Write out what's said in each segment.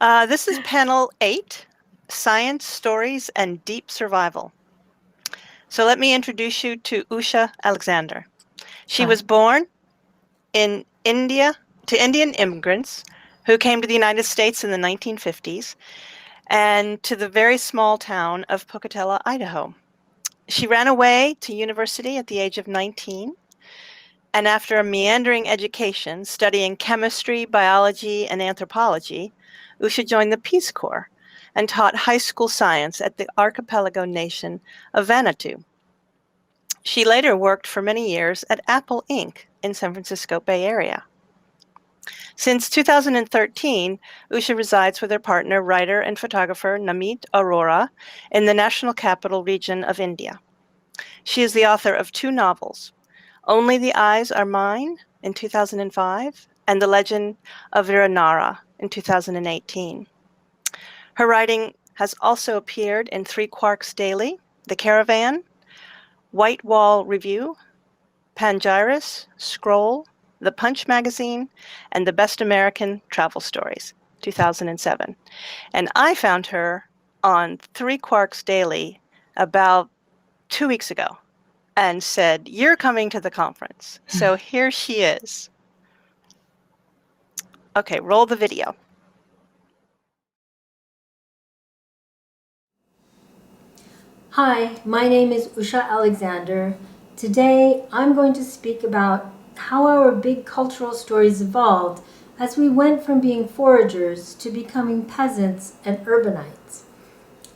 This is panel 8, Science, Stories, and Deep Survival. So let me introduce you to Usha Alexander. She was born in India to Indian immigrants who came to the United States in the 1950s and to the very small town of Pocatello, Idaho. She ran away to university at the age of 19, and after a meandering education studying chemistry, biology, and anthropology, Usha joined the Peace Corps and taught high school science at the archipelago nation of Vanuatu. She later worked for many years at Apple Inc. in San Francisco Bay Area. Since 2013, Usha resides with her partner, writer and photographer Namit Arora, in the National Capital Region of India. She is the author of 2 novels, Only the Eyes Are Mine in 2005 and The Legend of Viranara in 2018. Her writing has also appeared in 3 Quarks Daily, The Caravan, White Wall Review, Pangyris, Scroll, The Punch Magazine, and The Best American Travel Stories, 2007. And I found her on 3 Quarks Daily about 2 weeks ago and said, "You're coming to the conference." So here she is. Okay, roll the video. Hi, my name is Usha Alexander. Today I'm going to speak about how our big cultural stories evolved as we went from being foragers to becoming peasants and urbanites.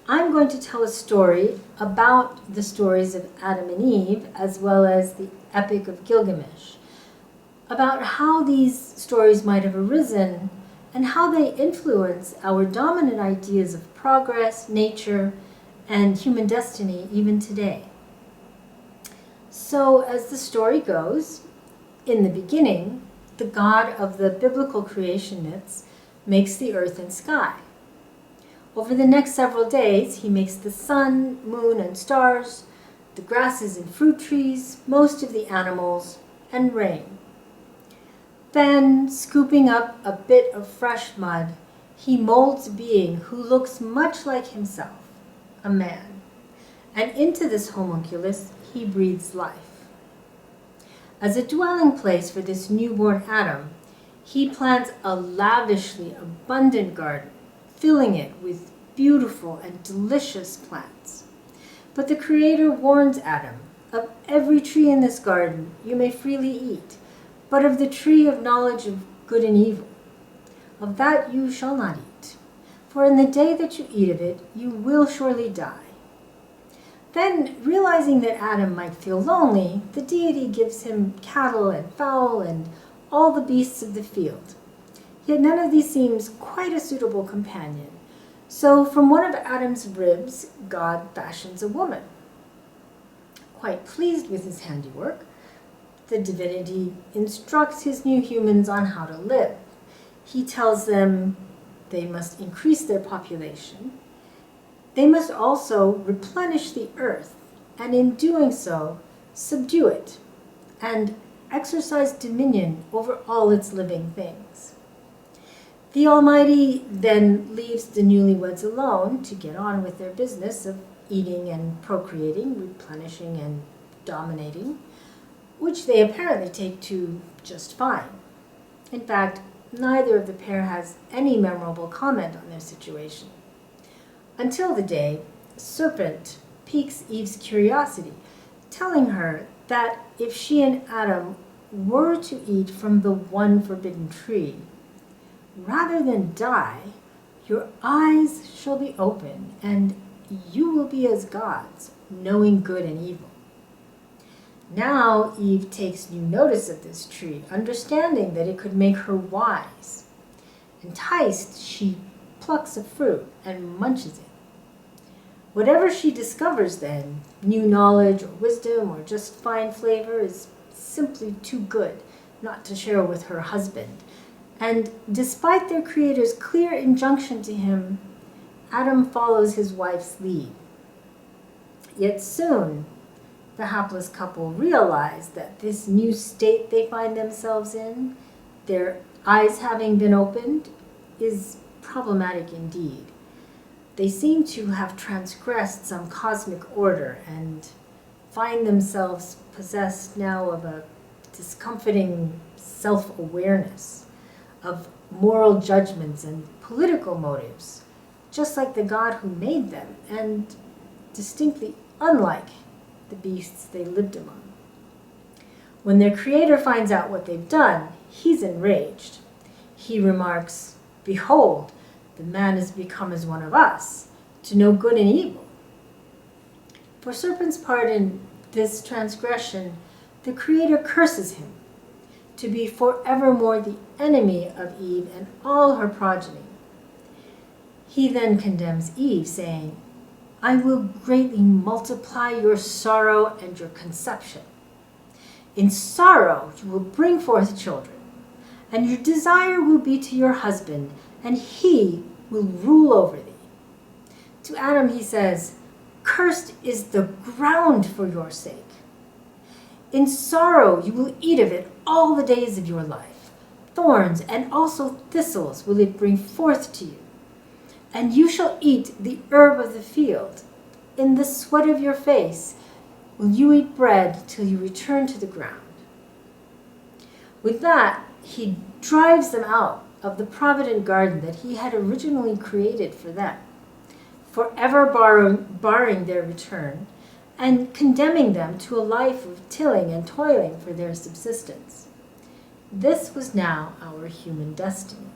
I'm going to tell a story about the stories of Adam and Eve as well as the Epic of Gilgamesh, about how these stories might have arisen and how they influence our dominant ideas of progress, nature, and human destiny even today. So, as the story goes, in the beginning, the God of the biblical creation myths makes the earth and sky. Over the next several days, he makes the sun, moon, and stars, the grasses and fruit trees, most of the animals, and rain. Then, scooping up a bit of fresh mud, he molds a being who looks much like himself, a man, and into this homunculus he breathes life. As a dwelling place for this newborn Adam, he plants a lavishly abundant garden, filling it with beautiful and delicious plants. But the Creator warns Adam, "Of every tree in this garden you may freely eat, but of the tree of knowledge of good and evil, of that you shall not eat. For in the day that you eat of it, you will surely die." Then, realizing that Adam might feel lonely, the deity gives him cattle and fowl and all the beasts of the field. Yet none of these seems quite a suitable companion. So from one of Adam's ribs, God fashions a woman. Quite pleased with his handiwork, the divinity instructs his new humans on how to live. He tells them they must increase their population. They must also replenish the earth, and in doing so, subdue it, and exercise dominion over all its living things. The Almighty then leaves the newlyweds alone to get on with their business of eating and procreating, replenishing and dominating, which they apparently take to just fine. In fact, neither of the pair has any memorable comment on their situation. Until the day a serpent piques Eve's curiosity, telling her that if she and Adam were to eat from the one forbidden tree, rather than die, your eyes shall be open, and you will be as gods, knowing good and evil. Now Eve takes new notice of this tree, understanding that it could make her wise. Enticed, she plucks a fruit and munches it. Whatever she discovers then, new knowledge or wisdom or just fine flavor, is simply too good not to share with her husband. And despite their Creator's clear injunction to him, Adam follows his wife's lead. Yet soon, the hapless couple realize that this new state they find themselves in, their eyes having been opened, is problematic indeed. They seem to have transgressed some cosmic order and find themselves possessed now of a discomforting self-awareness, of moral judgments and political motives, just like the God who made them, and distinctly unlike the beasts they lived among. When their creator finds out what they've done, he's enraged. He remarks, "Behold, the man has become as one of us, to know good and evil." For serpent's part in this transgression, the creator curses him to be forevermore the enemy of Eve and all her progeny. He then condemns Eve, saying, "I will greatly multiply your sorrow and your conception. In sorrow you will bring forth children, and your desire will be to your husband, and he will rule over thee." To Adam he says, "Cursed is the ground for your sake. In sorrow you will eat of it all the days of your life. Thorns and also thistles will it bring forth to you. And you shall eat the herb of the field. In the sweat of your face will you eat bread till you return to the ground." With that, he drives them out of the provident garden that he had originally created for them, forever barring their return, and condemning them to a life of tilling and toiling for their subsistence. This was now our human destiny.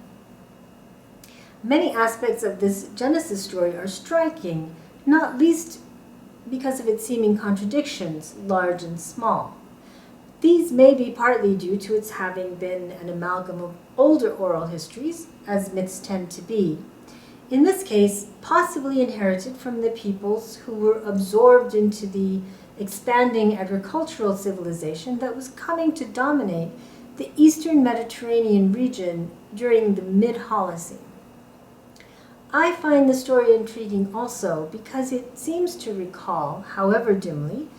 Many aspects of this Genesis story are striking, not least because of its seeming contradictions, large and small. These may be partly due to its having been an amalgam of older oral histories, as myths tend to be. In this case, possibly inherited from the peoples who were absorbed into the expanding agricultural civilization that was coming to dominate the eastern Mediterranean region during the mid-Holocene. I find the story intriguing also because it seems to recall, however dimly,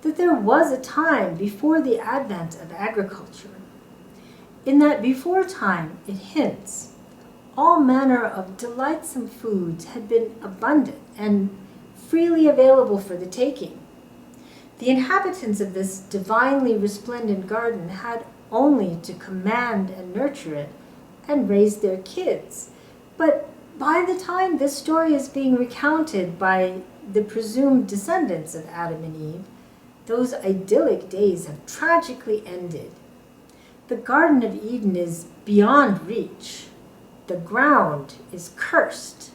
that there was a time before the advent of agriculture. In that before time, it hints, all manner of delightsome foods had been abundant and freely available for the taking. The inhabitants of this divinely resplendent garden had only to command and nurture it and raise their kids. But by the time this story is being recounted by the presumed descendants of Adam and Eve, those idyllic days have tragically ended. The Garden of Eden is beyond reach. The ground is cursed,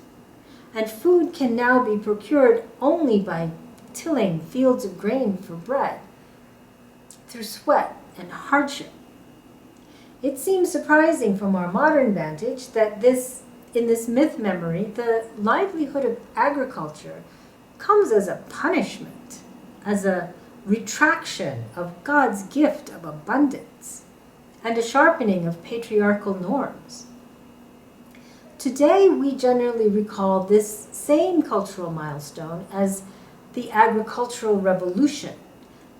and food can now be procured only by tilling fields of grain for bread, through sweat and hardship. It seems surprising from our modern vantage that in this myth memory, the livelihood of agriculture comes as a punishment, as a retraction of God's gift of abundance, and a sharpening of patriarchal norms. Today, we generally recall this same cultural milestone as the agricultural revolution,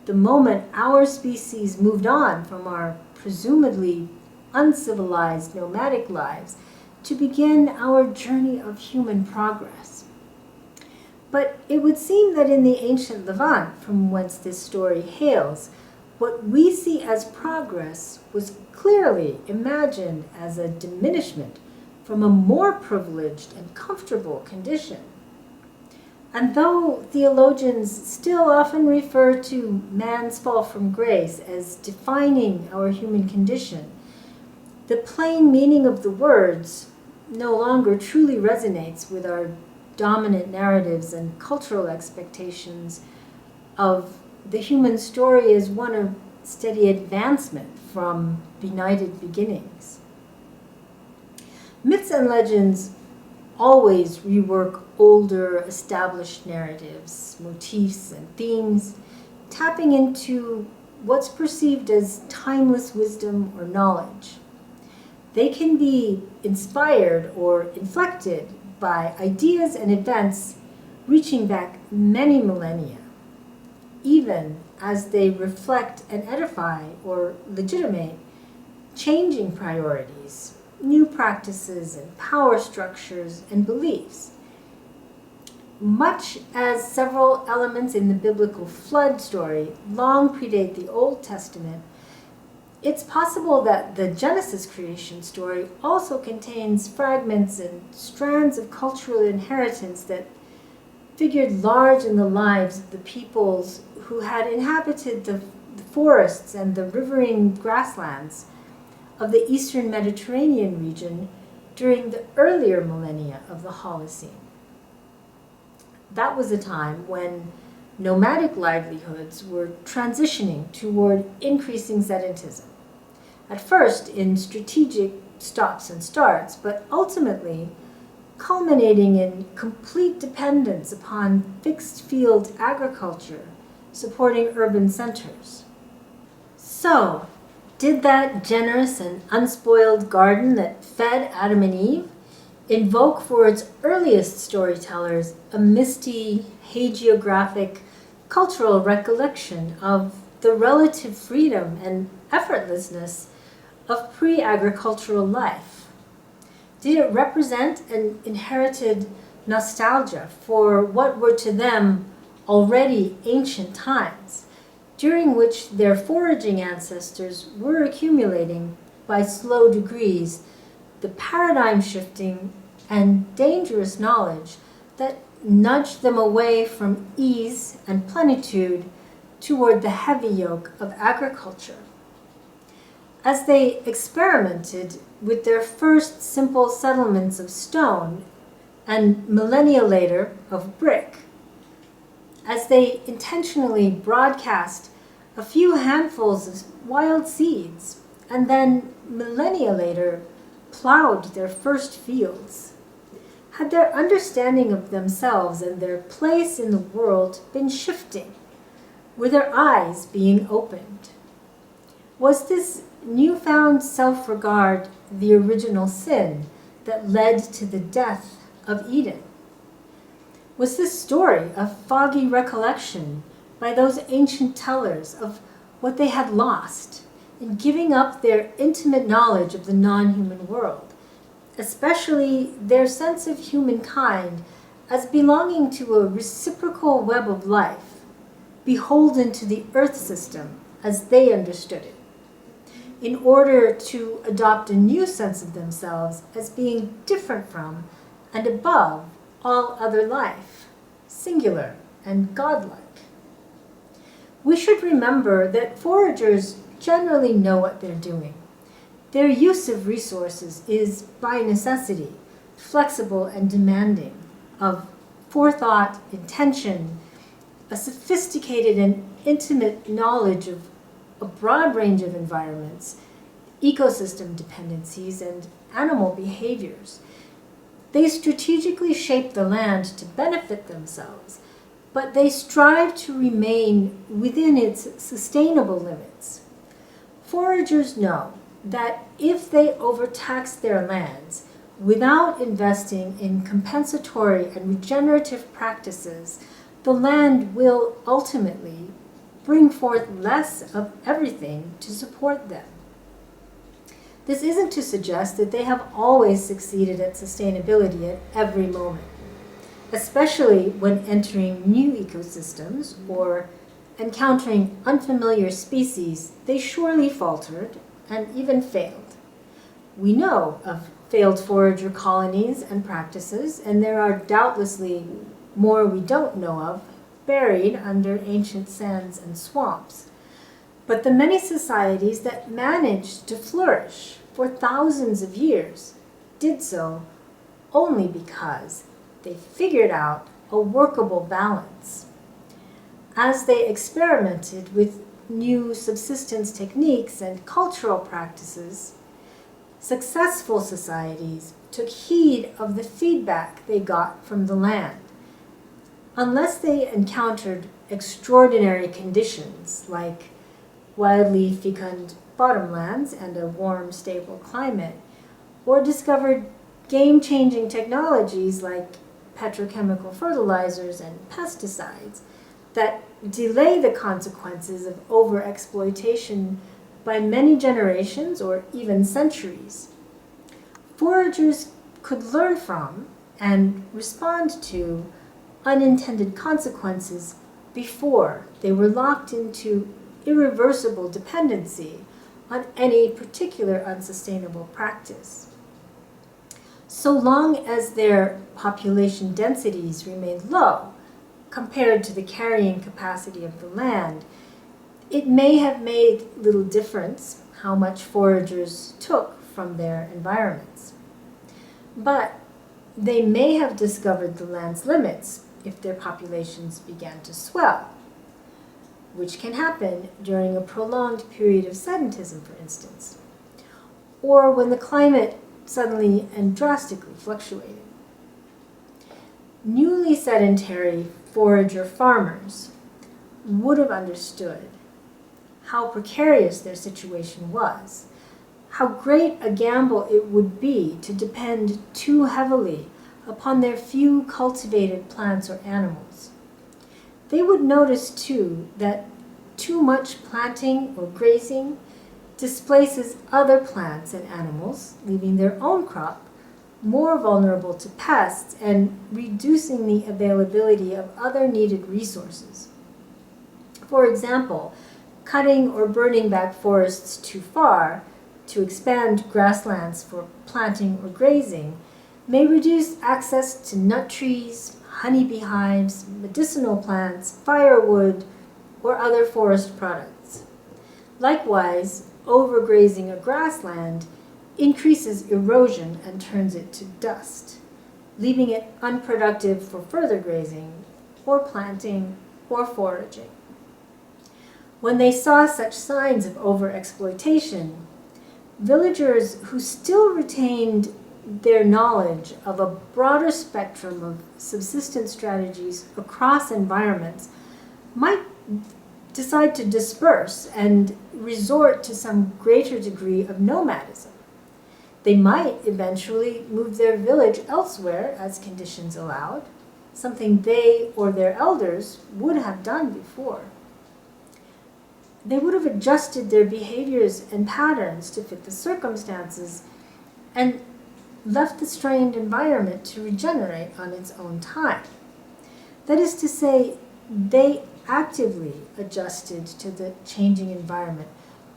the moment our species moved on from our presumably uncivilized nomadic lives to begin our journey of human progress. But it would seem that in the ancient Levant, from whence this story hails, what we see as progress was clearly imagined as a diminishment from a more privileged and comfortable condition. And though theologians still often refer to man's fall from grace as defining our human condition, the plain meaning of the words no longer truly resonates with our dominant narratives and cultural expectations of the human story as one of steady advancement from benighted beginnings. Myths and legends always rework older, established narratives, motifs, and themes, tapping into what's perceived as timeless wisdom or knowledge. They can be inspired or inflected by ideas and events reaching back many millennia, even as they reflect and edify or legitimate changing priorities, new practices and power structures and beliefs. Much as several elements in the biblical flood story long predate the Old Testament, it's possible that the Genesis creation story also contains fragments and strands of cultural inheritance that figured large in the lives of the peoples who had inhabited the forests and the riverine grasslands of the eastern Mediterranean region during the earlier millennia of the Holocene. That was a time when nomadic livelihoods were transitioning toward increasing sedentism. At first in strategic stops and starts, but ultimately culminating in complete dependence upon fixed field agriculture supporting urban centers. So, did that generous and unspoiled garden that fed Adam and Eve invoke for its earliest storytellers a misty, hagiographic, cultural recollection of the relative freedom and effortlessness of pre-agricultural life? Did it represent an inherited nostalgia for what were to them already ancient times, during which their foraging ancestors were accumulating by slow degrees the paradigm-shifting and dangerous knowledge that nudged them away from ease and plenitude toward the heavy yoke of agriculture? As they experimented with their first simple settlements of stone and millennia later of brick, as they intentionally broadcast a few handfuls of wild seeds and then millennia later plowed their first fields, had their understanding of themselves and their place in the world been shifting? Were their eyes being opened? Was this newfound self-regard the original sin that led to the death of Eden? Was this story a foggy recollection by those ancient tellers of what they had lost in giving up their intimate knowledge of the non-human world, especially their sense of humankind as belonging to a reciprocal web of life, beholden to the earth system as they understood it, in order to adopt a new sense of themselves as being different from and above all other life, singular and godlike? We should remember that foragers generally know what they're doing. Their use of resources is, by necessity, flexible and demanding of forethought, intention, a sophisticated and intimate knowledge of a broad range of environments, ecosystem dependencies, and animal behaviors. They strategically shape the land to benefit themselves, but they strive to remain within its sustainable limits. Foragers know that if they overtax their lands without investing in compensatory and regenerative practices, the land will ultimately bring forth less of everything to support them. This isn't to suggest that they have always succeeded at sustainability at every moment, especially when entering new ecosystems or encountering unfamiliar species. They surely faltered and even failed. We know of failed forager colonies and practices, and there are doubtlessly more we don't know of, buried under ancient sands and swamps. But the many societies that managed to flourish for thousands of years did so only because they figured out a workable balance. As they experimented with new subsistence techniques and cultural practices, successful societies took heed of the feedback they got from the land. Unless they encountered extraordinary conditions like wildly fecund bottomlands and a warm, stable climate, or discovered game-changing technologies like petrochemical fertilizers and pesticides that delay the consequences of overexploitation by many generations or even centuries. foragers could learn from and respond to unintended consequences before they were locked into irreversible dependency on any particular unsustainable practice. So long as their population densities remained low compared to the carrying capacity of the land, it may have made little difference how much foragers took from their environments. But they may have discovered the land's limits if their populations began to swell, which can happen during a prolonged period of sedentism, for instance, or when the climate suddenly and drastically fluctuated. Newly sedentary forager farmers would have understood how precarious their situation was, how great a gamble it would be to depend too heavily upon their few cultivated plants or animals. They would notice, too, that too much planting or grazing displaces other plants and animals, leaving their own crop more vulnerable to pests and reducing the availability of other needed resources. For example, cutting or burning back forests too far to expand grasslands for planting or grazing may reduce access to nut trees, honeybee hives, medicinal plants, firewood, or other forest products. Likewise, overgrazing a grassland increases erosion and turns it to dust, leaving it unproductive for further grazing, or planting, or foraging. When they saw such signs of overexploitation, villagers who still retained their knowledge of a broader spectrum of subsistence strategies across environments might decide to disperse and resort to some greater degree of nomadism. They might eventually move their village elsewhere as conditions allowed, something they or their elders would have done before. They would have adjusted their behaviors and patterns to fit the circumstances and left the strained environment to regenerate on its own time. That is to say, they actively adjusted to the changing environment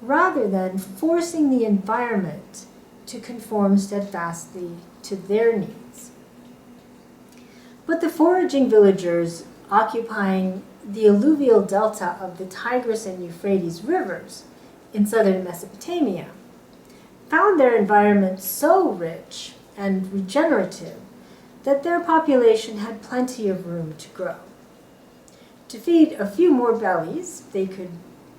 rather than forcing the environment to conform steadfastly to their needs. But the foraging villagers occupying the alluvial delta of the Tigris and Euphrates rivers in southern Mesopotamia found their environment so rich and regenerative that their population had plenty of room to grow. To feed a few more bellies, they could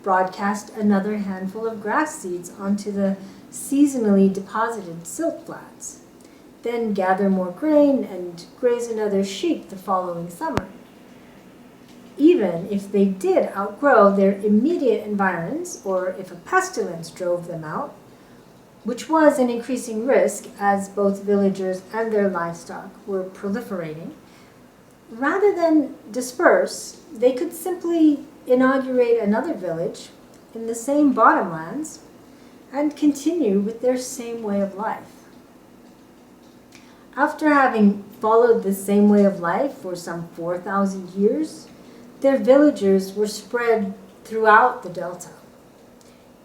broadcast another handful of grass seeds onto the seasonally deposited silt flats, then gather more grain and graze another sheep the following summer. Even if they did outgrow their immediate environs, or if a pestilence drove them out, which was an increasing risk as both villagers and their livestock were proliferating, rather than disperse, they could simply inaugurate another village in the same bottomlands and continue with their same way of life. After having followed this same way of life for some 4,000 years, their villagers were spread throughout the delta,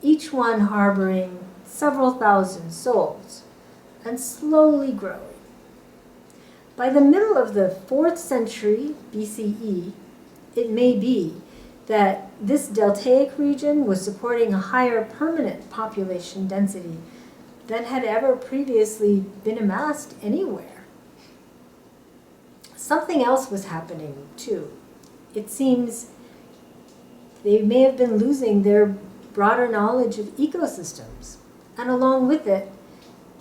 each one harboring several thousand souls, and slowly growing. By the middle of the 4th century BCE, it may be that this deltaic region was supporting a higher permanent population density than had ever previously been amassed anywhere. Something else was happening, too. It seems they may have been losing their broader knowledge of ecosystems, and along with it,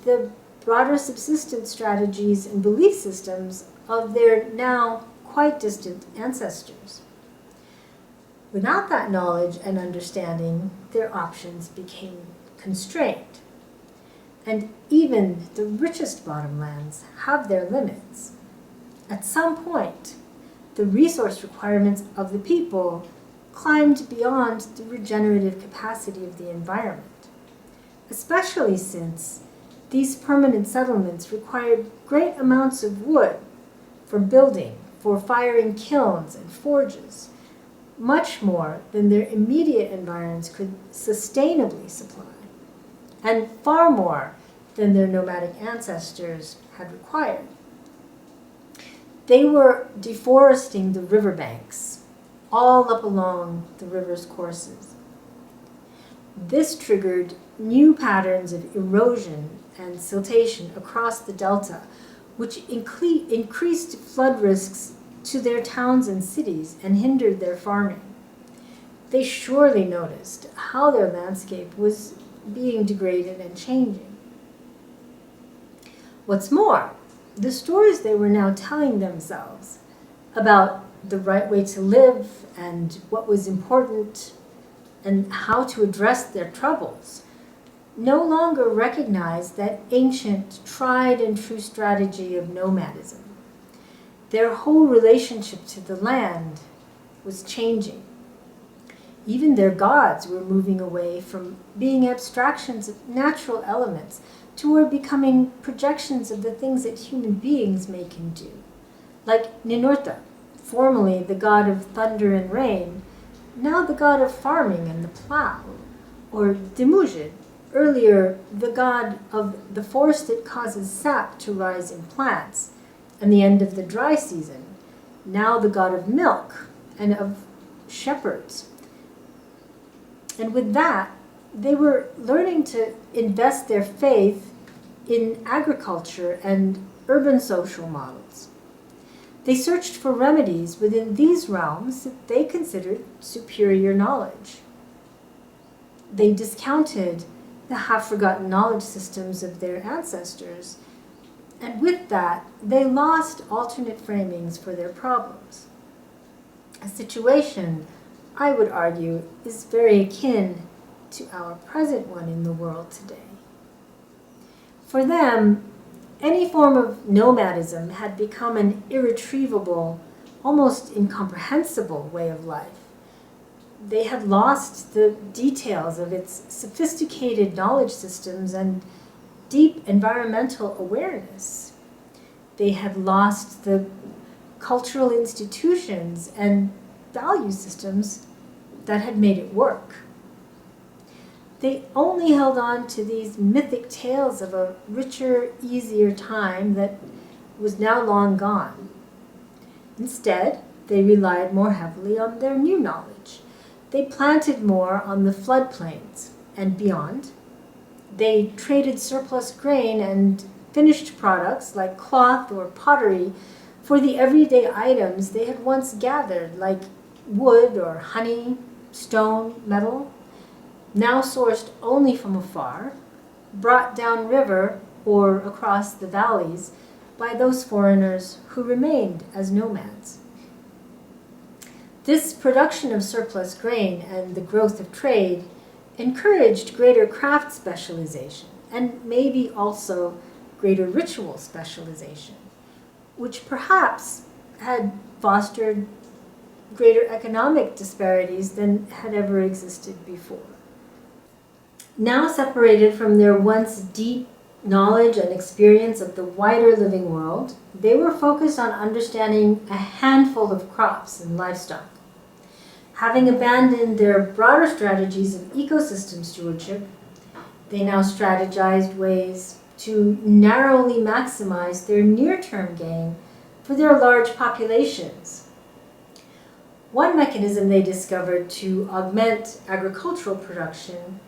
the broader subsistence strategies and belief systems of their now quite distant ancestors. Without that knowledge and understanding, their options became constrained. And even the richest bottomlands have their limits. At some point, the resource requirements of the people climbed beyond the regenerative capacity of the environment, especially since these permanent settlements required great amounts of wood for building, for firing kilns and forges, much more than their immediate environs could sustainably supply, and far more than their nomadic ancestors had required. They were deforesting the riverbanks, all up along the river's courses. This triggered new patterns of erosion and siltation across the delta, which increased flood risks to their towns and cities and hindered their farming. They surely noticed how their landscape was being degraded and changing. What's more, the stories they were now telling themselves about the right way to live and what was important and how to address their troubles no longer recognized that ancient, tried and true strategy of nomadism. Their whole relationship to the land was changing. Even their gods were moving away from being abstractions of natural elements toward becoming projections of the things that human beings make and do. Like Ninurta, formerly the god of thunder and rain, now the god of farming and the plow. Or Demujid, earlier the god of the force that causes sap to rise in plants and the end of the dry season, now the god of milk and of shepherds. And with that, they were learning to invest their faith in agriculture and urban social models. They searched for remedies within these realms that they considered superior knowledge. They discounted the half-forgotten knowledge systems of their ancestors, and with that, they lost alternate framings for their problems. A situation, I would argue, is very akin to our present one in the world today. For them, any form of nomadism had become an irretrievable, almost incomprehensible way of life. They had lost the details of its sophisticated knowledge systems and deep environmental awareness. They had lost the cultural institutions and value systems that had made it work. They only held on to these mythic tales of a richer, easier time that was now long gone. Instead, they relied more heavily on their new knowledge. They planted more on the floodplains and beyond. They traded surplus grain and finished products like cloth or pottery for the everyday items they had once gathered, like wood or honey, stone, metal, now sourced only from afar, brought downriver or across the valleys by those foreigners who remained as nomads. This production of surplus grain and the growth of trade encouraged greater craft specialization and maybe also greater ritual specialization, which perhaps had fostered greater economic disparities than had ever existed before. Now separated from their once deep knowledge and experience of the wider living world, they were focused on understanding a handful of crops and livestock. Having abandoned their broader strategies of ecosystem stewardship, they now strategized ways to narrowly maximize their near-term gain for their large populations. One mechanism they discovered to augment agricultural production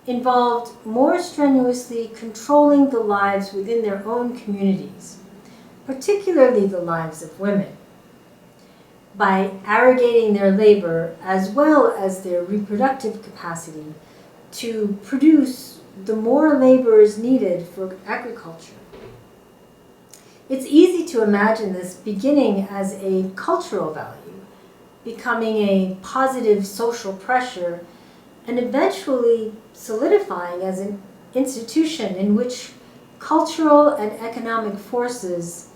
involved more strenuously controlling the lives within their own communities, particularly the lives of women, by arrogating their labor as well as their reproductive capacity to produce the more laborers needed for agriculture. It's easy to imagine this beginning as a cultural value, becoming a positive social pressure, and eventually solidifying as an institution in which cultural and economic forces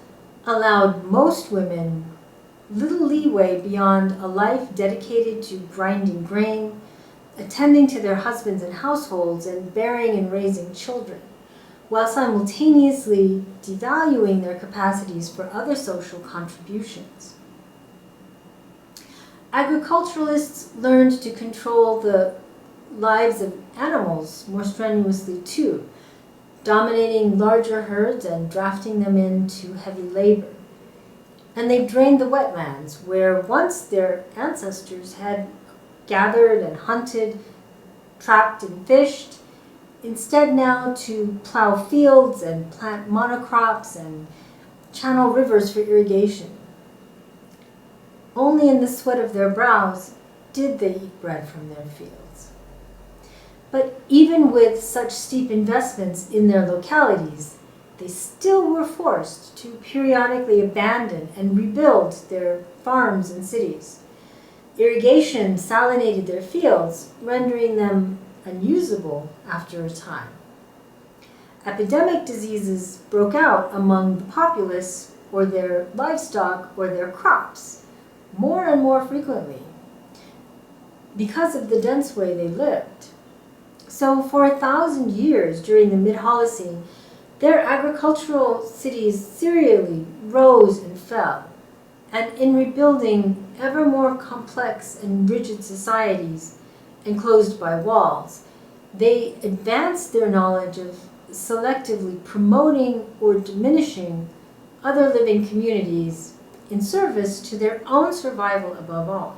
allowed most women little leeway beyond a life dedicated to grinding grain, attending to their husbands and households, and bearing and raising children, while simultaneously devaluing their capacities for other social contributions. Agriculturalists learned to control the lives of animals more strenuously too, dominating larger herds and drafting them into heavy labor. And they drained the wetlands where once their ancestors had gathered and hunted, trapped and fished, instead now to plow fields and plant monocrops and channel rivers for irrigation. Only in the sweat of their brows did they eat bread from their fields. But even with such steep investments in their localities, they still were forced to periodically abandon and rebuild their farms and cities. Irrigation salinated their fields, rendering them unusable after a time. Epidemic diseases broke out among the populace or their livestock or their crops more and more frequently because of the dense way they lived. So for 1,000 years during the Mid-Holocene, their agricultural cities serially rose and fell, and in rebuilding ever more complex and rigid societies enclosed by walls, they advanced their knowledge of selectively promoting or diminishing other living communities in service to their own survival above all,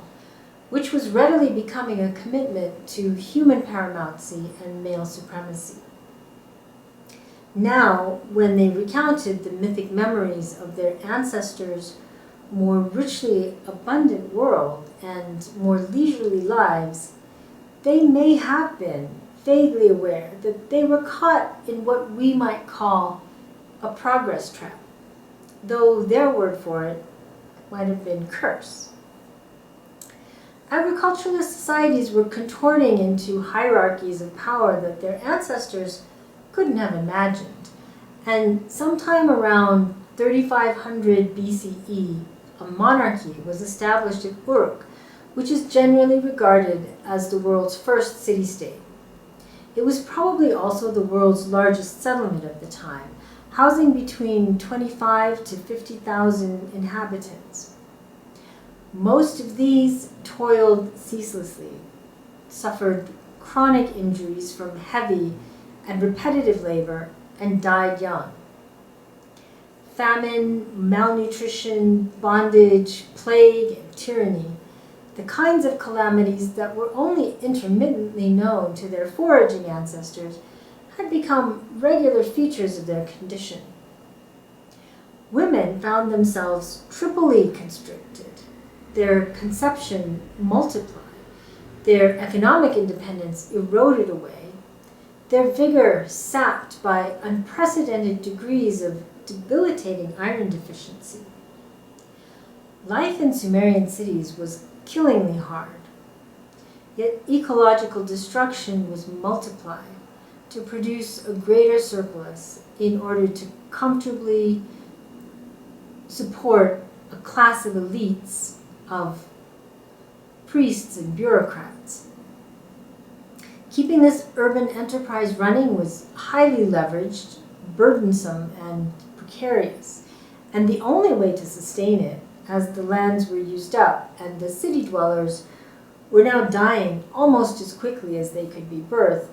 which was readily becoming a commitment to human paramountcy and male supremacy. Now, when they recounted the mythic memories of their ancestors' more richly abundant world and more leisurely lives, they may have been vaguely aware that they were caught in what we might call a progress trap, though their word for it might have been curse. Agriculturalist societies were contorting into hierarchies of power that their ancestors couldn't have imagined, and sometime around 3500 BCE, a monarchy was established at Uruk, which is generally regarded as the world's first city-state. It was probably also the world's largest settlement of the time, housing between 25 to 50,000 inhabitants. Most of these toiled ceaselessly, suffered chronic injuries from heavy and repetitive labor, and died young. Famine, malnutrition, bondage, plague, and tyranny, the kinds of calamities that were only intermittently known to their foraging ancestors, had become regular features of their condition. Women found themselves triply constricted, their conception multiplied, their economic independence eroded away, their vigor sapped by unprecedented degrees of debilitating iron deficiency. Life in Sumerian cities was killingly hard, yet ecological destruction was multiplied to produce a greater surplus in order to comfortably support a class of elites, of priests and bureaucrats. Keeping this urban enterprise running was highly leveraged, burdensome, and precarious, and the only way to sustain it, as the lands were used up and the city dwellers were now dying almost as quickly as they could be birthed,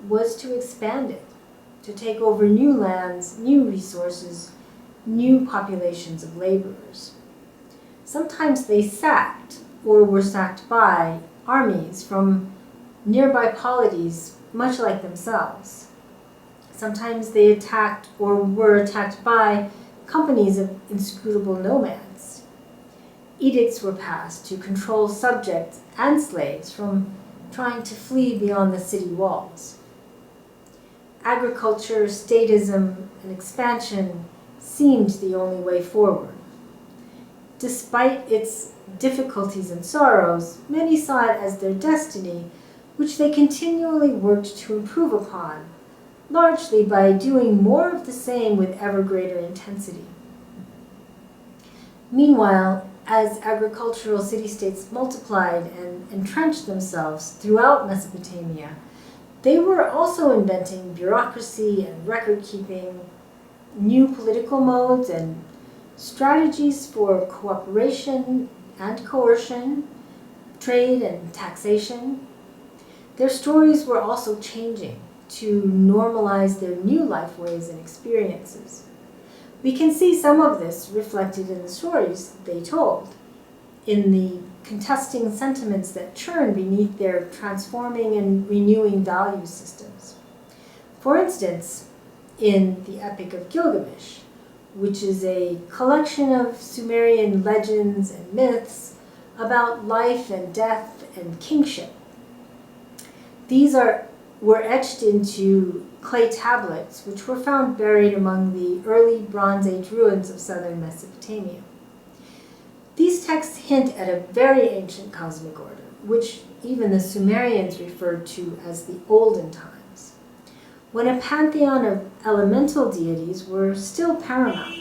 was to expand it, to take over new lands, new resources, new populations of laborers. Sometimes they sacked, or were sacked by, armies from nearby polities much like themselves. Sometimes they attacked or were attacked by companies of inscrutable nomads. Edicts were passed to control subjects and slaves from trying to flee beyond the city walls. Agriculture, statism, and expansion seemed the only way forward. Despite its difficulties and sorrows, many saw it as their destiny, which they continually worked to improve upon, largely by doing more of the same with ever greater intensity. Meanwhile, as agricultural city-states multiplied and entrenched themselves throughout Mesopotamia, They were also inventing bureaucracy and record-keeping, new political modes and strategies for cooperation and coercion, trade and taxation. Their stories were also changing to normalize their new life ways and experiences. We can see some of this reflected in the stories they told, in the contesting sentiments that churn beneath their transforming and renewing value systems. For instance, in the Epic of Gilgamesh, which is a collection of Sumerian legends and myths about life and death and kingship. These were etched into clay tablets, which were found buried among the early Bronze Age ruins of southern Mesopotamia. These texts hint at a very ancient cosmic order, which even the Sumerians referred to as the olden times, when a pantheon of elemental deities were still paramount.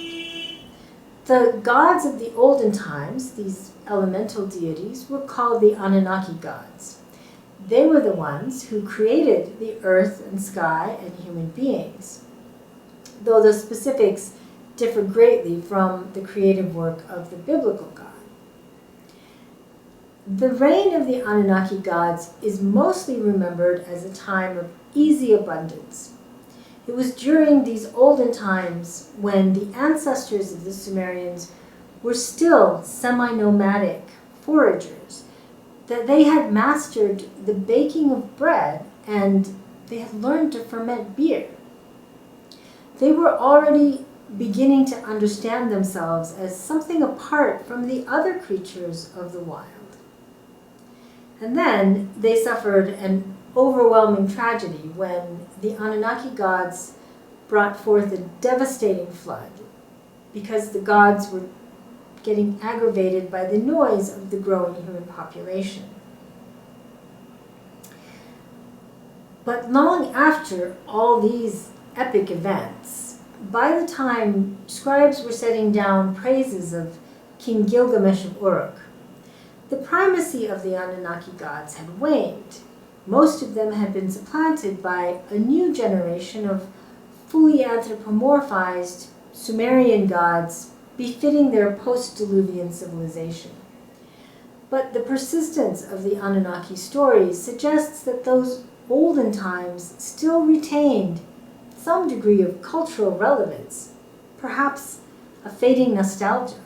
The gods of the olden times, these elemental deities, were called the Anunnaki gods. They were the ones who created the earth and sky and human beings, though the specifics differ greatly from the creative work of the biblical God. The reign of the Anunnaki gods is mostly remembered as a time of easy abundance. It was during these olden times when the ancestors of the Sumerians were still semi-nomadic foragers that they had mastered the baking of bread and they had learned to ferment beer. They were already beginning to understand themselves as something apart from the other creatures of the wild. And then they suffered an overwhelming tragedy when the Anunnaki gods brought forth a devastating flood because the gods were getting aggravated by the noise of the growing human population. But long after all these epic events, by the time scribes were setting down praises of King Gilgamesh of Uruk, the primacy of the Anunnaki gods had waned. Most of them had been supplanted by a new generation of fully anthropomorphized Sumerian gods befitting their post-Diluvian civilization. But the persistence of the Anunnaki stories suggests that those olden times still retained some degree of cultural relevance, perhaps a fading nostalgia.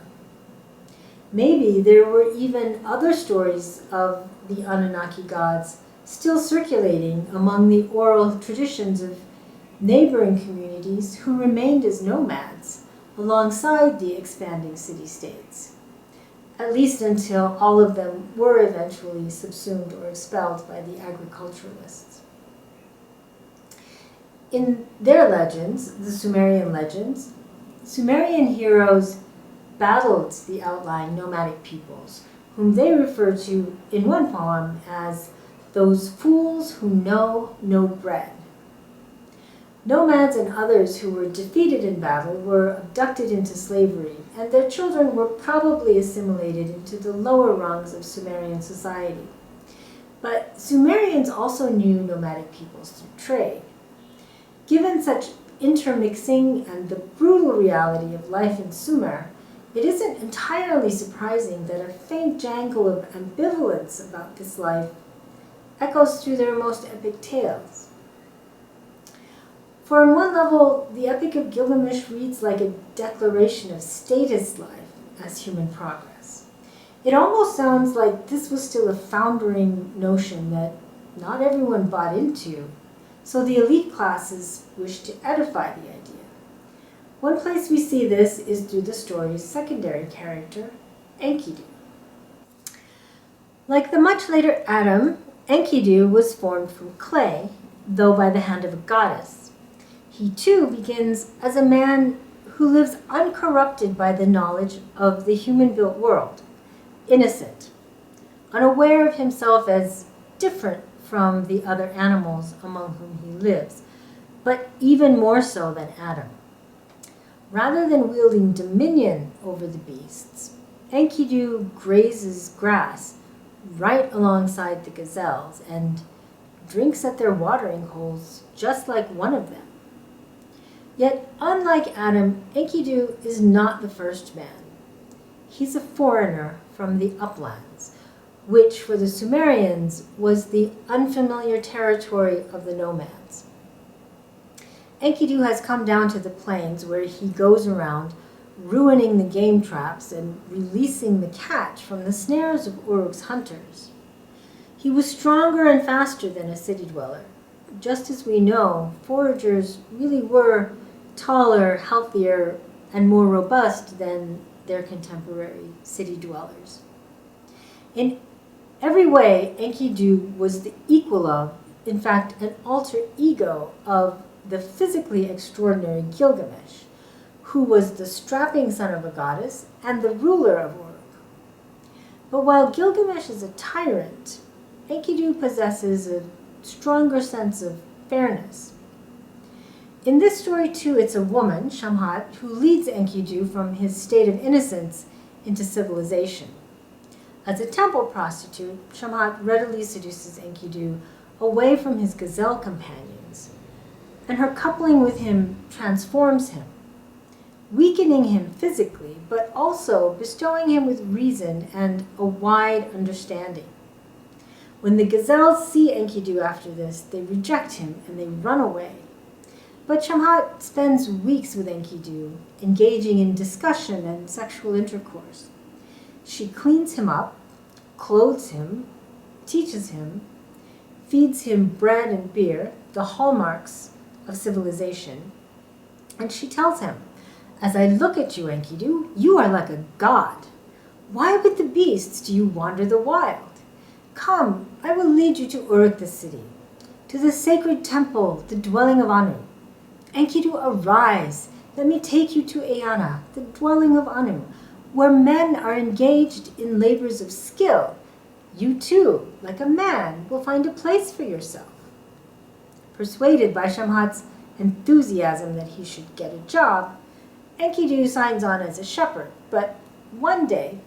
Maybe there were even other stories of the Anunnaki gods still circulating among the oral traditions of neighboring communities who remained as nomads alongside the expanding city-states, at least until all of them were eventually subsumed or expelled by the agriculturalists. In their legends, the Sumerian legends, Sumerian heroes battled the outlying nomadic peoples, whom they refer to in one poem as those fools who know no bread. Nomads and others who were defeated in battle were abducted into slavery, and their children were probably assimilated into the lower rungs of Sumerian society. But Sumerians also knew nomadic peoples through trade. Given such intermixing and the brutal reality of life in Sumer, it isn't entirely surprising that a faint jangle of ambivalence about this life echoes through their most epic tales. For on one level, the Epic of Gilgamesh reads like a declaration of statist life as human progress. It almost sounds like this was still a foundering notion that not everyone bought into, so the elite classes wished to edify the idea. One place we see this is through the story's secondary character, Enkidu. Like the much later Adam, Enkidu was formed from clay, though by the hand of a goddess. He too begins as a man who lives uncorrupted by the knowledge of the human-built world, innocent, unaware of himself as different from the other animals among whom he lives, but even more so than Adam. Rather than wielding dominion over the beasts, Enkidu grazes grass right alongside the gazelles and drinks at their watering holes just like one of them. Yet, unlike Adam, Enkidu is not the first man. He's a foreigner from the uplands, which for the Sumerians was the unfamiliar territory of the nomads. Enkidu has come down to the plains where he goes around ruining the game traps and releasing the catch from the snares of Uruk's hunters. He was stronger and faster than a city dweller. Just as we know, foragers really were taller, healthier, and more robust than their contemporary city dwellers. In every way, Enkidu was the equal of, in fact, an alter ego of the physically extraordinary Gilgamesh, who was the strapping son of a goddess and the ruler of Uruk. But while Gilgamesh is a tyrant, Enkidu possesses a stronger sense of fairness. In this story, too, it's a woman, Shamhat, who leads Enkidu from his state of innocence into civilization. As a temple prostitute, Shamhat readily seduces Enkidu away from his gazelle companions, and her coupling with him transforms him, weakening him physically, but also bestowing him with reason and a wide understanding. When the gazelles see Enkidu after this, they reject him and they run away. But Shamhat spends weeks with Enkidu, engaging in discussion and sexual intercourse. She cleans him up, clothes him, teaches him, feeds him bread and beer, the hallmarks of civilization, and she tells him, "As I look at you, Enkidu, you are like a god. Why with the beasts do you wander the wild? Come, I will lead you to Uruk the city, to the sacred temple, the dwelling of Anu. Enkidu, arise, let me take you to Eanna, the dwelling of Anu, where men are engaged in labors of skill. You too, like a man, will find a place for yourself." Persuaded by Shamhat's enthusiasm that he should get a job, Enkidu signs on as a shepherd. But one day,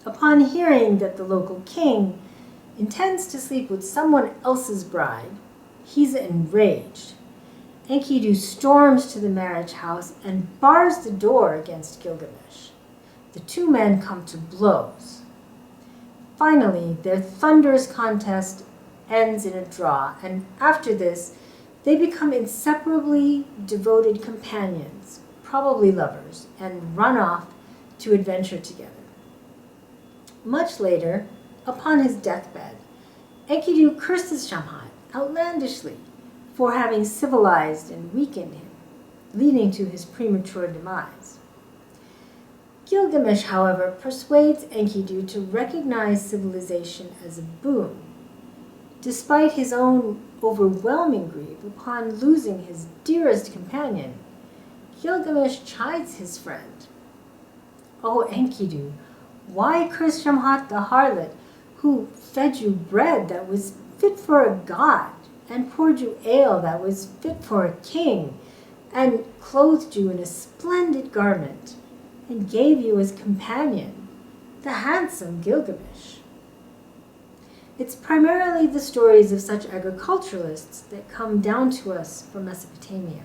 upon hearing that the local king intends to sleep with someone else's bride, he's enraged. Enkidu storms to the marriage house and bars the door against Gilgamesh. The two men come to blows. Finally, their thunderous contest ends in a draw, and after this, they become inseparably devoted companions, probably lovers, and run off to adventure together. Much later, upon his deathbed, Enkidu curses Shamhat outlandishly for having civilized and weakened him, leading to his premature demise. Gilgamesh, however, persuades Enkidu to recognize civilization as a boon. Despite his own overwhelming grief upon losing his dearest companion, Gilgamesh chides his friend. "O Enkidu, why curse Shamhat the harlot, who fed you bread that was fit for a god, and poured you ale that was fit for a king, and clothed you in a splendid garment, and gave you as companion the handsome Gilgamesh?" It's primarily the stories of such agriculturalists that come down to us from Mesopotamia.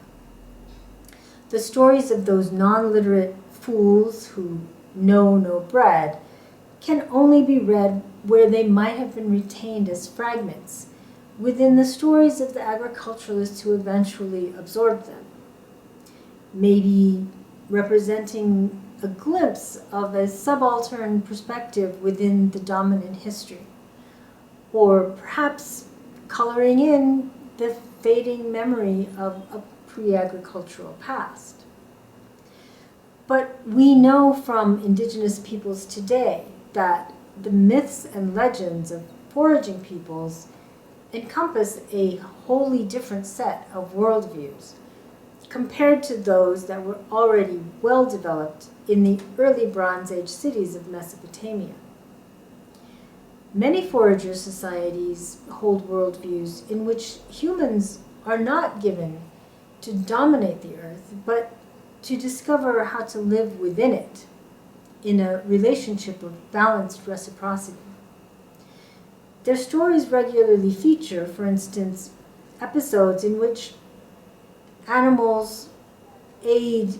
The stories of those non-literate fools who know no bread can only be read where they might have been retained as fragments within the stories of the agriculturalists who eventually absorbed them, maybe representing a glimpse of a subaltern perspective within the dominant history, or perhaps coloring in the fading memory of a pre-agricultural past. But we know from indigenous peoples today that the myths and legends of foraging peoples encompass a wholly different set of worldviews compared to those that were already well developed in the early Bronze Age cities of Mesopotamia. Many forager societies hold worldviews in which humans are not given to dominate the earth, but to discover how to live within it in a relationship of balanced reciprocity. Their stories regularly feature, for instance, episodes in which animals aid,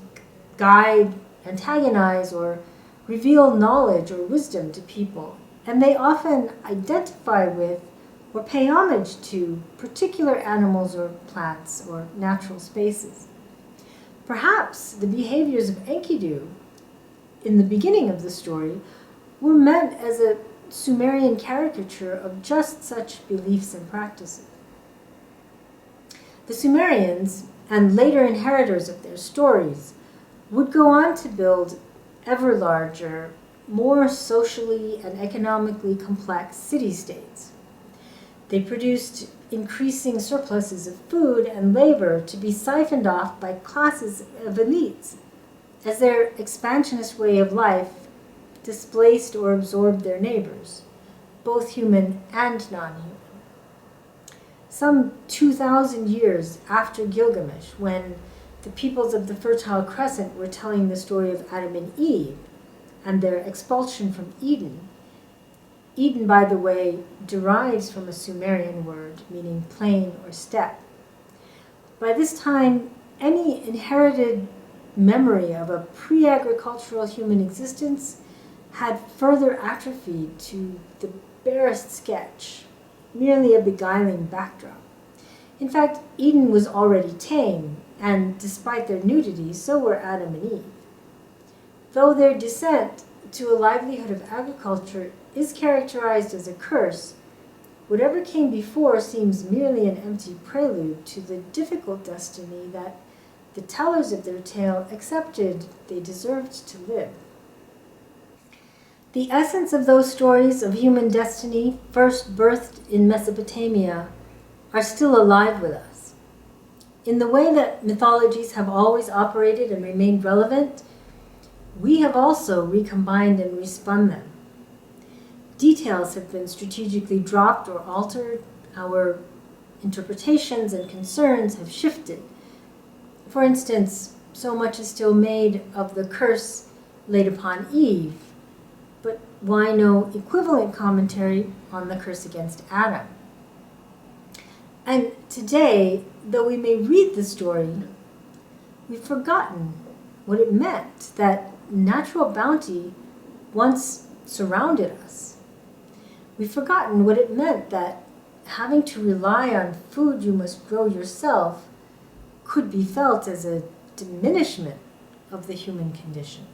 guide, antagonize, or reveal knowledge or wisdom to people, and they often identify with or pay homage to particular animals or plants or natural spaces. Perhaps the behaviors of Enkidu in the beginning of the story were meant as a Sumerian caricature of just such beliefs and practices. The Sumerians, and later inheritors of their stories, would go on to build ever larger, more socially and economically complex city-states. They produced increasing surpluses of food and labor to be siphoned off by classes of elites as their expansionist way of life displaced or absorbed their neighbors, both human and non-human. Some 2,000 years after Gilgamesh, when the peoples of the Fertile Crescent were telling the story of Adam and Eve and their expulsion from Eden. Eden, by the way, derives from a Sumerian word meaning plain or steppe. By this time, any inherited memory of a pre-agricultural human existence had further atrophied to the barest sketch, merely a beguiling backdrop. In fact, Eden was already tame, and despite their nudity, so were Adam and Eve. Though their descent to a livelihood of agriculture is characterized as a curse, whatever came before seems merely an empty prelude to the difficult destiny that the tellers of their tale accepted they deserved to live. The essence of those stories of human destiny, first birthed in Mesopotamia, are still alive with us. In the way that mythologies have always operated and remained relevant, we have also recombined and respun them. Details have been strategically dropped or altered, our interpretations and concerns have shifted. For instance, so much is still made of the curse laid upon Eve, but why no equivalent commentary on the curse against Adam? And today, though we may read the story, we've forgotten what it meant that natural bounty once surrounded us. We've forgotten what it meant that having to rely on food you must grow yourself could be felt as a diminishment of the human condition.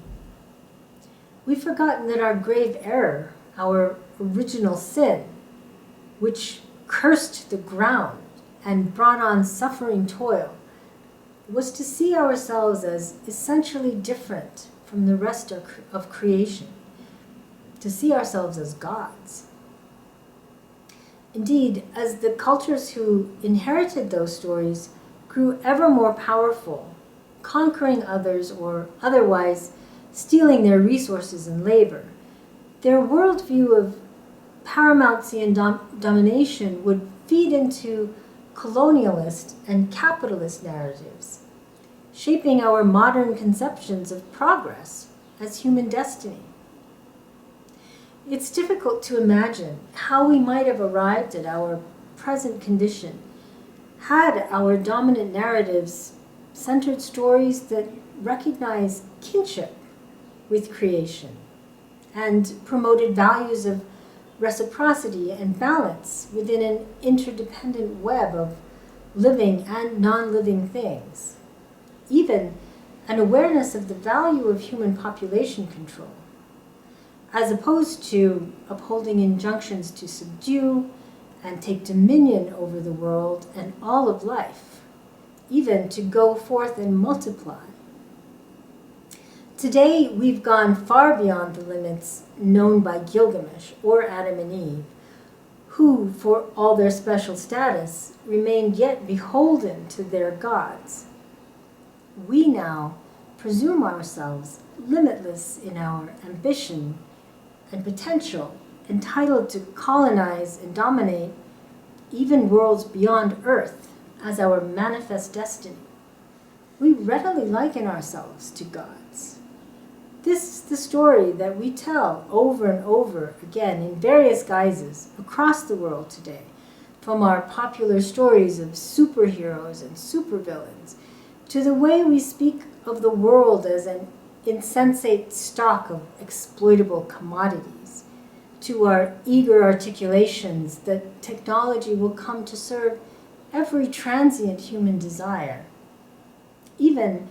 We've forgotten that our grave error, our original sin, which cursed the ground and brought on suffering toil, was to see ourselves as essentially different from the rest of creation, to see ourselves as gods. Indeed, as the cultures who inherited those stories grew ever more powerful, conquering others or otherwise stealing their resources and labor, their worldview of paramountcy and domination would feed into colonialist and capitalist narratives, shaping our modern conceptions of progress as human destiny. It's difficult to imagine how we might have arrived at our present condition had our dominant narratives centered stories that recognize kinship with creation and promoted values of reciprocity and balance within an interdependent web of living and non-living things, even an awareness of the value of human population control, as opposed to upholding injunctions to subdue and take dominion over the world and all of life, even to go forth and multiply. Today, we've gone far beyond the limits known by Gilgamesh or Adam and Eve, who, for all their special status, remained yet beholden to their gods. We now presume ourselves limitless in our ambition and potential, entitled to colonize and dominate even worlds beyond Earth as our manifest destiny. We readily liken ourselves to gods. This is the story that we tell over and over again in various guises across the world today, from our popular stories of superheroes and supervillains to the way we speak of the world as an insensate stock of exploitable commodities, to our eager articulations that technology will come to serve every transient human desire, even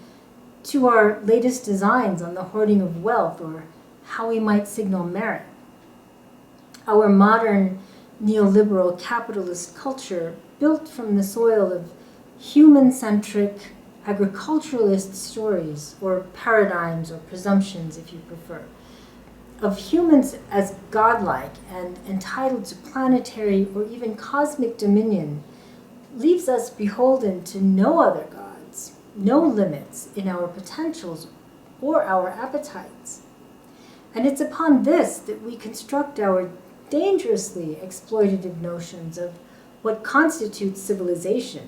to our latest designs on the hoarding of wealth or how we might signal merit. Our modern neoliberal capitalist culture, built from the soil of human-centric agriculturalist stories, or paradigms or presumptions if you prefer, of humans as godlike and entitled to planetary or even cosmic dominion, leaves us beholden to no other gods, no limits in our potentials or our appetites. And it's upon this that we construct our dangerously exploitative notions of what constitutes civilization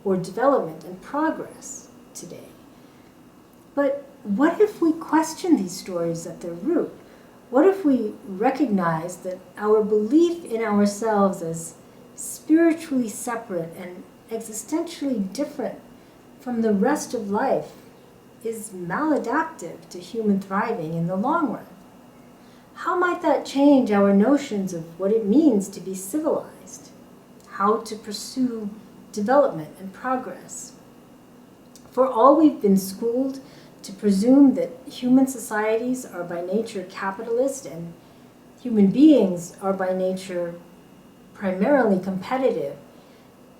or development and progress today. But what if we question these stories at their root? What if we recognize that our belief in ourselves as spiritually separate and existentially different from the rest of life is maladaptive to human thriving in the long run? How might that change our notions of what it means to be civilized? How to pursue development and progress? For all we've been schooled to presume that human societies are by nature capitalist and human beings are by nature primarily competitive,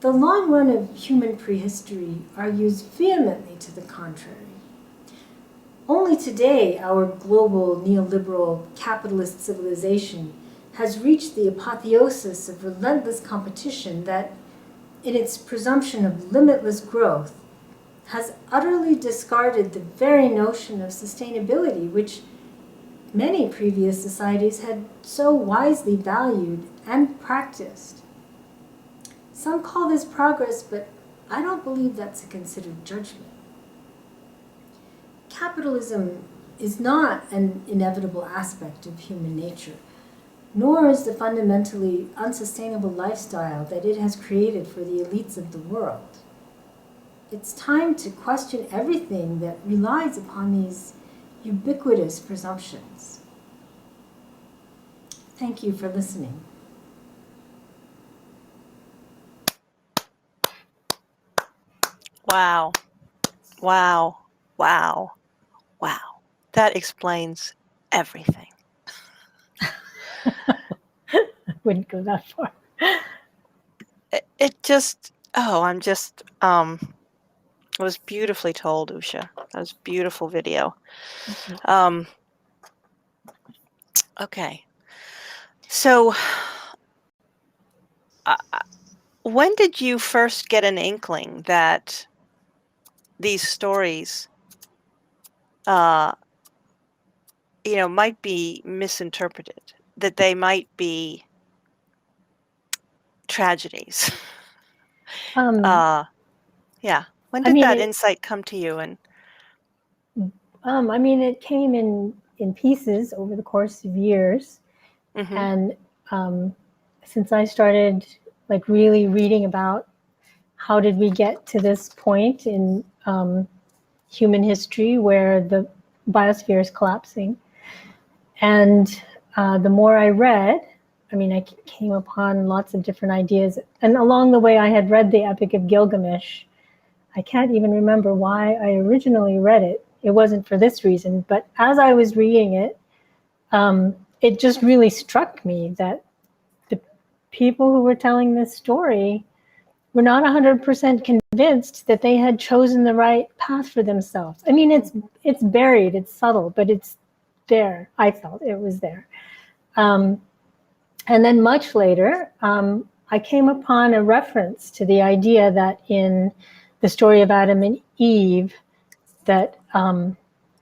the long run of human prehistory argues vehemently to the contrary. Only today, our global neoliberal capitalist civilization has reached the apotheosis of relentless competition that, in its presumption of limitless growth, has utterly discarded the very notion of sustainability, which many previous societies had so wisely valued and practiced. Some call this progress, but I don't believe that's a considered judgment. Capitalism is not an inevitable aspect of human nature, nor is the fundamentally unsustainable lifestyle that it has created for the elites of the world. It's time to question everything that relies upon these ubiquitous presumptions. Thank you for listening. Wow. Wow. Wow. Wow. That explains everything. I wouldn't go that far. It just, it was beautifully told, Usha. That was a beautiful video. Okay. So, when did you first get an inkling that these stories, might be misinterpreted, that they might be tragedies? Yeah. When did that insight come to you? And it came in pieces over the course of years. Mm-hmm. And since I started really reading about how did we get to this point in human history where the biosphere is collapsing, and the more I read, I came upon lots of different ideas. And along the way, I had read the Epic of Gilgamesh. I can't even remember why I originally read it. It wasn't for this reason, but as I was reading it, it just really struck me that the people who were telling this story were not 100% convinced that they had chosen the right path for themselves. It's buried, it's subtle, but it's there. I felt it was there. And then much later, I came upon a reference to the idea that in the story of Adam and Eve, that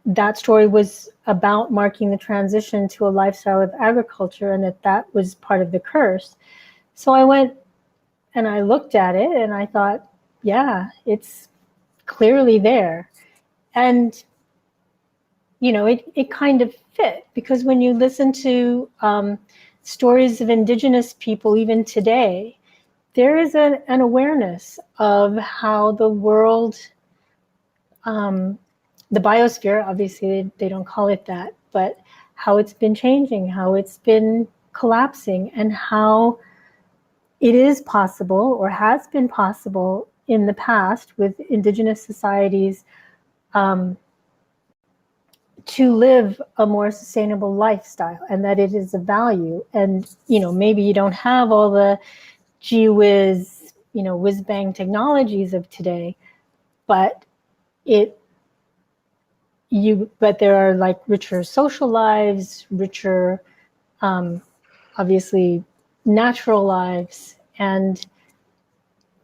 that story was about marking the transition to a lifestyle of agriculture, and that was part of the curse. So I went and I looked at it and I thought, yeah, it's clearly there. And it kind of fit, because when you listen to stories of indigenous people even today, there is an awareness of how the world, the biosphere, obviously they don't call it that, but how it's been changing, how it's been collapsing, and how it is possible, or has been possible in the past with indigenous societies, to live a more sustainable lifestyle, and that it is a value. And maybe you don't have all the gee whiz, whiz bang technologies of today, but there are like richer social lives, richer, obviously natural lives. And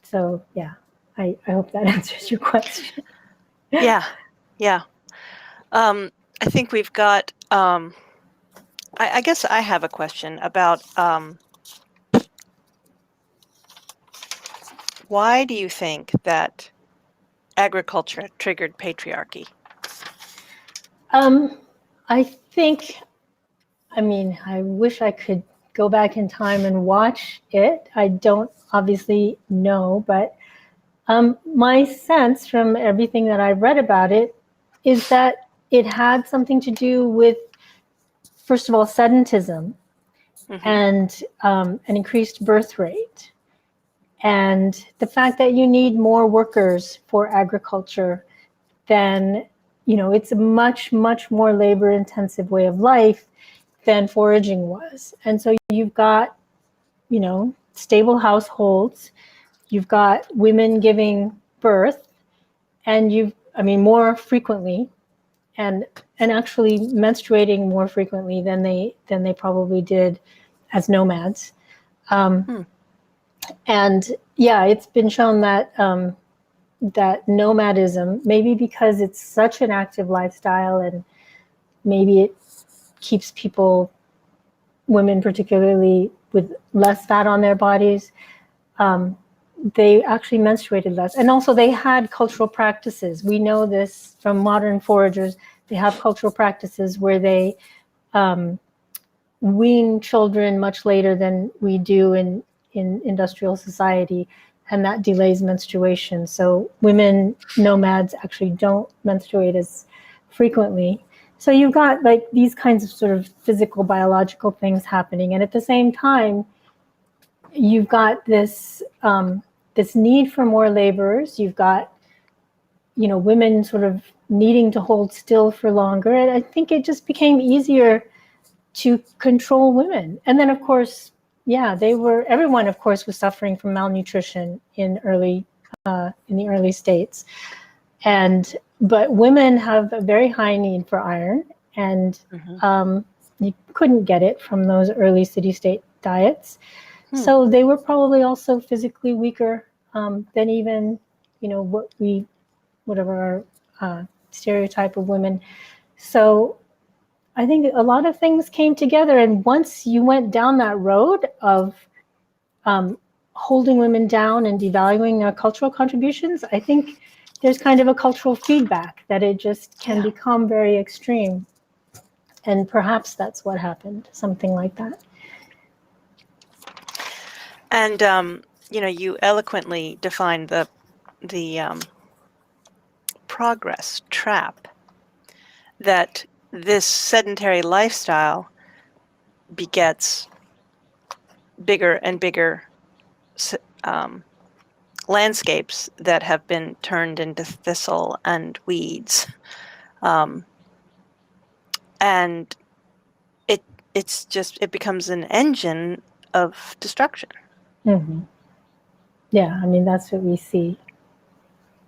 so, yeah, I hope that answers your question. Yeah. I think we've got, I guess I have a question about why do you think that agriculture triggered patriarchy? I think, I wish I could go back in time and watch it. I don't obviously know, but my sense from everything that I've read about it is that it had something to do with, first of all, sedentism, and an increased birth rate, and the fact that you need more workers for agriculture than, it's a much, much more labor intensive way of life than foraging was. And so you've got, stable households, you've got women giving birth, and more frequently, and actually menstruating more frequently than they probably did as nomads. And yeah, it's been shown that that nomadism, maybe because it's such an active lifestyle, and maybe it keeps people, women particularly, with less fat on their bodies, they actually menstruated less. And also they had cultural practices. We know this from modern foragers. They have cultural practices where they wean children much later than we do in industrial society, and that delays menstruation. So women nomads actually don't menstruate as frequently. So you've got like these kinds of sort of physical, biological things happening, and at the same time, you've got this this need for more laborers. You've got women sort of needing to hold still for longer, and I think it just became easier to control women. And then, of course, everyone, of course, was suffering from malnutrition in the early states. But women have a very high need for iron, and you couldn't get it from those early city-state diets. So they were probably also physically weaker than even, whatever our stereotype of women. So I think a lot of things came together, and once you went down that road of holding women down and devaluing their cultural contributions, I think there's kind of a cultural feedback that it just can become very extreme. And perhaps that's what happened, something like that. And you eloquently defined the progress trap that this sedentary lifestyle begets bigger and bigger landscapes that have been turned into thistle and weeds, and it becomes an engine of destruction. Mm-hmm. Yeah, that's what we see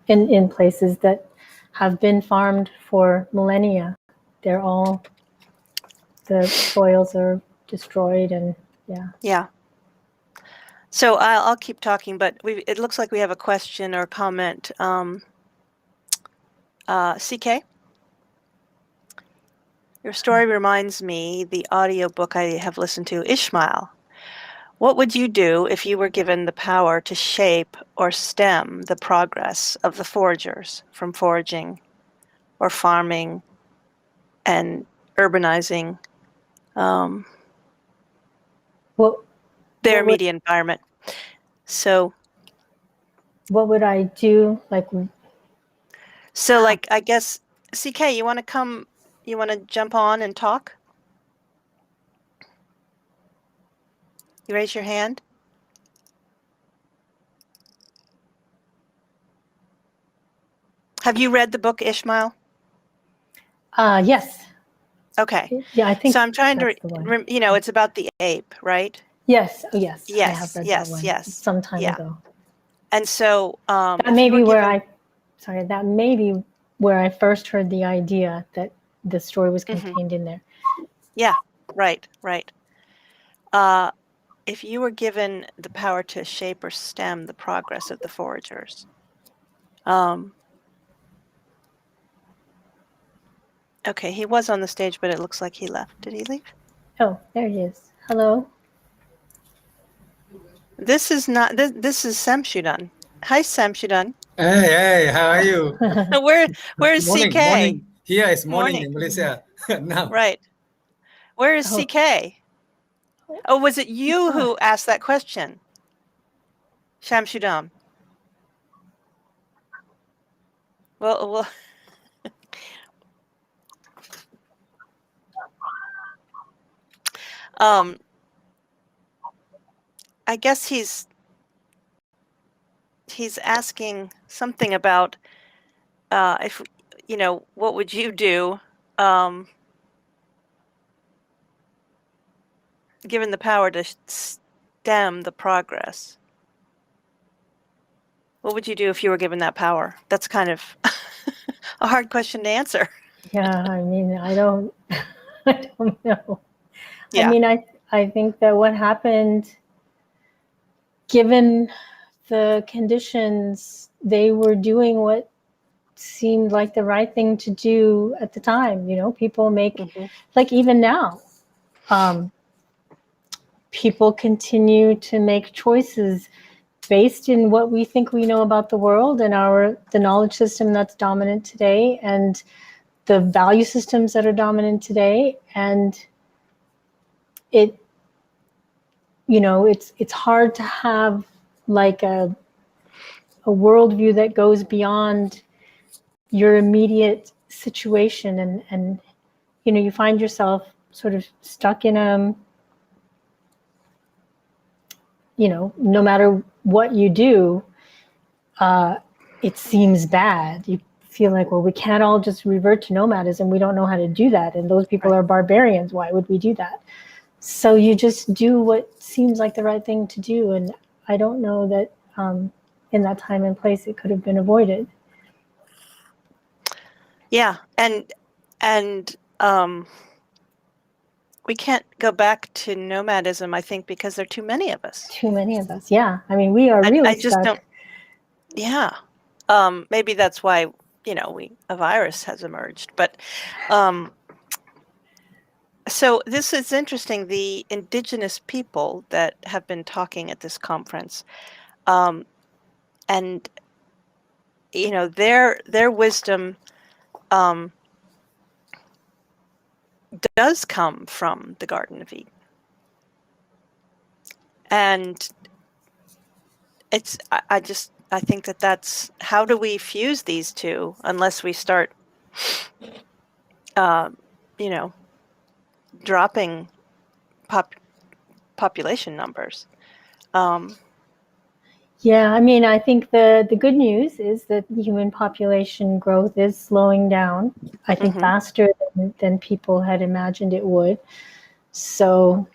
in places that have been farmed for millennia. The soils are destroyed, and yeah. So I'll keep talking, but it looks like we have a question or comment. CK, your story reminds me the audiobook I have listened to, Ishmael. What would you do if you were given the power to shape or stem the progress of the foragers from foraging or farming and urbanizing their immediate environment. So what would I do? Like, I guess, CK, you want to jump on and talk? You raise your hand. Have you read the book Ishmael? yes. Okay. Yeah, I think so. I'm trying to, that's the one. it's about the ape, right? Yes. Oh, yes. I Yes. have read Yes. that one Yes. some time Yeah. ago. And so That may be where that may be where I first heard the idea that the story was contained in there. Yeah. Right. Right. If you were given the power to shape or stem the progress of the foragers, okay, he was on the stage, but it looks like he left. Did he leave? Oh, there he is. Hello. This is not. This is Samshudan. Hi, Samshudan. Hey, how are you? Where is Morning, CK? morning. Here is morning Morning. in Malaysia now. Right. Where is Oh. CK? Oh, was it you who asked that question? Shamshudan. Well. I guess he's asking something about if what would you do given the power to stem the progress. What would you do if you were given that power? That's kind of a hard question to answer. Yeah, I mean, I don't know. Yeah. I mean, I think that what happened, given the conditions, they were doing what seemed like the right thing to do at the time. People make, like even now, people continue to make choices based in what we think we know about the world and the knowledge system that's dominant today and the value systems that are dominant today. And it's hard to have like a worldview that goes beyond your immediate situation, and you find yourself sort of stuck in no matter what you do, it seems bad. You feel like, well, we can't all just revert to nomadism. We don't know how to do that, and those people are barbarians. Why would we do that? So you just do what seems like the right thing to do, and I don't know that in that time and place it could have been avoided. Yeah, and we can't go back to nomadism, I think, because there are too many of us. Too many of us, yeah. I mean, we are really I just stuck. don't. Yeah, maybe that's why a virus has emerged, but so this is interesting. The indigenous people that have been talking at this conference, and their wisdom does come from the Garden of Eden, and I think that's how do we fuse these two unless we start dropping population numbers. Yeah, I mean, I think the good news is that the human population growth is slowing down, I think faster than people had imagined it would. So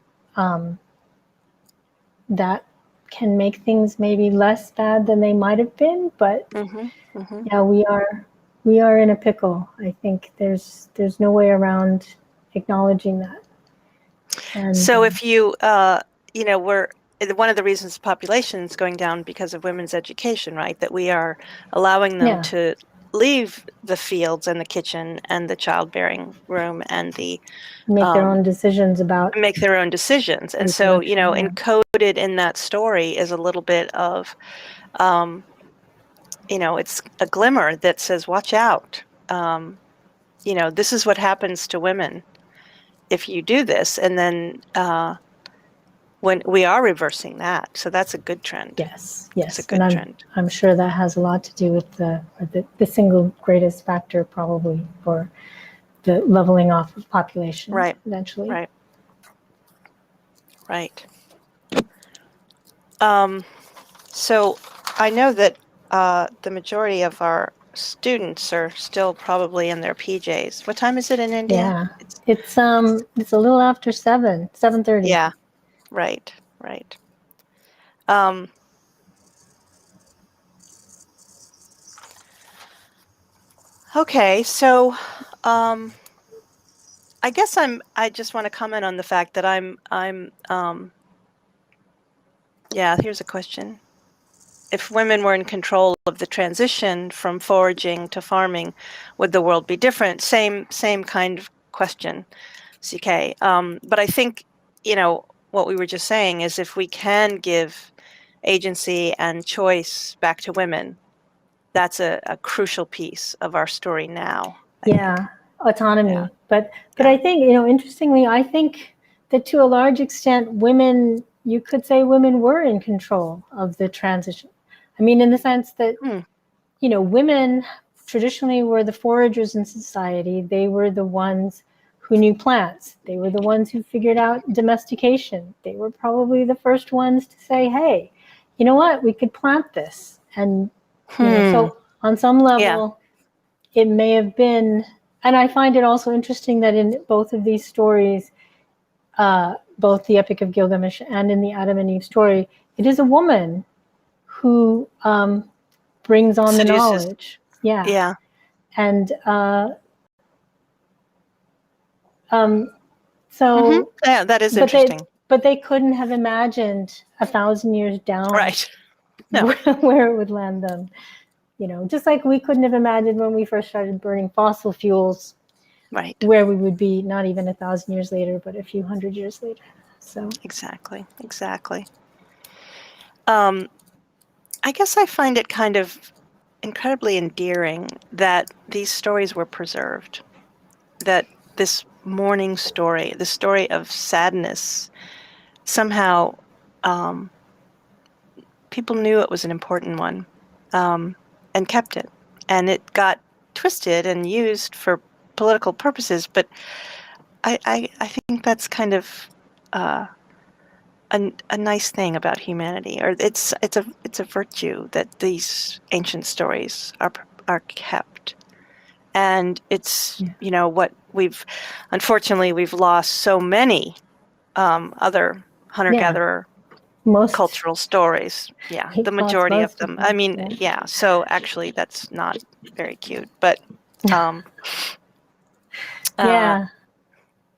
that can make things maybe less bad than they might have been. But yeah, we are in a pickle. I think there's no way around acknowledging that. And so if you, we're one of the reasons population is going down because of women's education, right? That we are allowing them to leave the fields and the kitchen and the childbearing room and make their own decisions about And so, encoded in that story is a little bit of, it's a glimmer that says, watch out. this is what happens to women if you do this. And then when we are reversing that. So that's a good trend. Yes. It's a good trend. I'm sure that has a lot to do with the single greatest factor probably for the leveling off of population eventually. Right. So I know that the majority of our students are still probably in their PJs. What time is it in India? Yeah, it's a little after 7:30. Yeah, right. Okay, so I guess I just want to comment on the fact that here's a question. If women were in control of the transition from foraging to farming, would the world be different? Same kind of question, CK. But I think, what we were just saying is if we can give agency and choice back to women, that's a crucial piece of our story now. Autonomy. Yeah. But I think, interestingly, I think that to a large extent, you could say women were in control of the transition. I mean, in the sense that, women traditionally were the foragers in society. They were the ones who knew plants. They were the ones who figured out domestication. They were probably the first ones to say, hey, you know what, we could plant this. And so on some level, it may have been, and I find it also interesting that in both of these stories, both the Epic of Gilgamesh and in the Adam and Eve story, it is a woman who brings on the knowledge. Yeah. And so yeah, that is interesting. But they couldn't have imagined 1,000 years down No. where it would land them. Just like we couldn't have imagined when we first started burning fossil fuels, where we would be not even 1,000 years later, but a few hundred years later. So exactly. I guess I find it kind of incredibly endearing that these stories were preserved, that this mourning story, the story of sadness, somehow people knew it was an important one and kept it. And it got twisted and used for political purposes, but I think that's kind of a nice thing about humanity, or it's a virtue that these ancient stories are kept. And it's what unfortunately we've lost so many other hunter-gatherer cultural stories. Yeah, the majority of them. I mean, so actually that's not very cute, but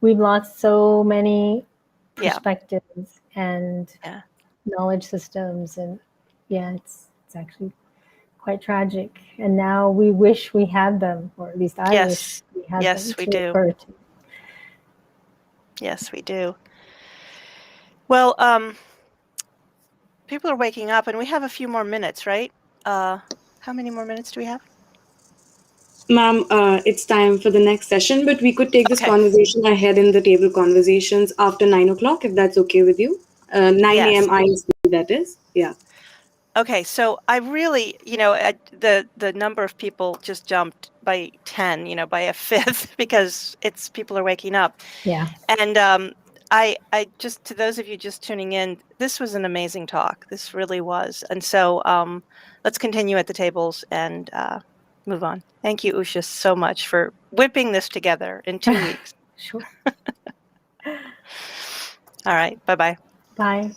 we've lost so many perspectives and knowledge systems, and it's actually quite tragic. And now we wish we had them, or at least I wish we had them. Yes, we do. Yes, we do. Well, people are waking up, and we have a few more minutes, right? How many more minutes do we have? Ma'am, it's time for the next session, but we could take this conversation ahead in the table conversations after 9 o'clock, if that's okay with you. 9 a.m. IST, that is. Yeah. Okay, so I really, the number of people just jumped by 10, by a fifth, because people are waking up. Yeah. And I just, to those of you just tuning in, this was an amazing talk. This really was. And so let's continue at the tables and move on. Thank you, Usha, so much for whipping this together in 2 weeks. Sure. All right. Bye-bye. Bye.